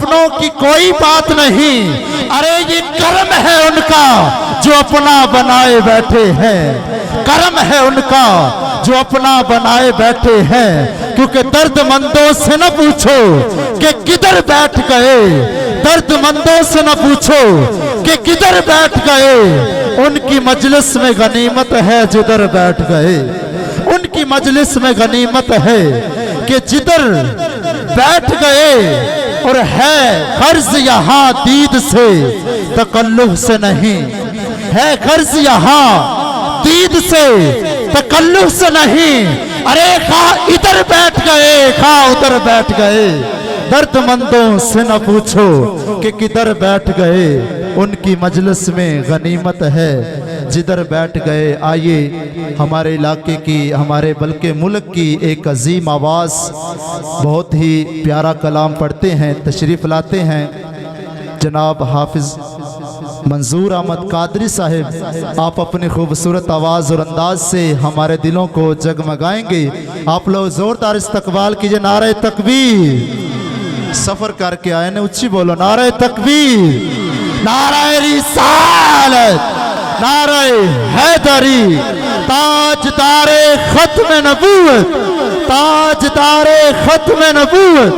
अपनों की कोई बात नहीं, अरे ये कर्म है उनका जो अपना बनाए बैठे हैं, कर्म है उनका जो अपना बनाए बैठे हैं। क्योंकि दर्दमंदों से न पूछो कि किधर बैठ गए, दर्दमंदों से न पूछो कि किधर बैठ गए, उनकी मजलिस में गनीमत है जिधर बैठ गए, उनकी मजलिस में गनीमत है कि जिधर बैठ गए। और है कर्ज यहाँ दीद से तकल्लुफ से नहीं, है कर्ज यहाँ दीद से तकल्लुफ से नहीं। अरे खा इधर बैठ गए, खा उधर बैठ गए, दर्दमंदों से न पूछो कि किधर बैठ गए, उनकी मजलिस में गनीमत है जिधर बैठ गए। आइए हमारे इलाके की, हमारे बल्कि मुल्क की एक अजीम आवाज़, बहुत ही प्यारा कलाम पढ़ते हैं, तशरीफ़ लाते हैं जनाब हाफिज़ मंजूर अहमद कादरी साहिब। आप अपनी खूबसूरत आवाज़ और अंदाज से हमारे दिलों को जगमगाएंगे। आप लोग ज़ोरदार इस्तकबाल कीजिए। नारे तकबीर, सफ़र करके आए ने ऊंची बोलो नारे तकबीर, नारे रिसालत, नारे हैदरी, ताजदारे खत्म नबूवत, ताजदारे खत्म नबूवत,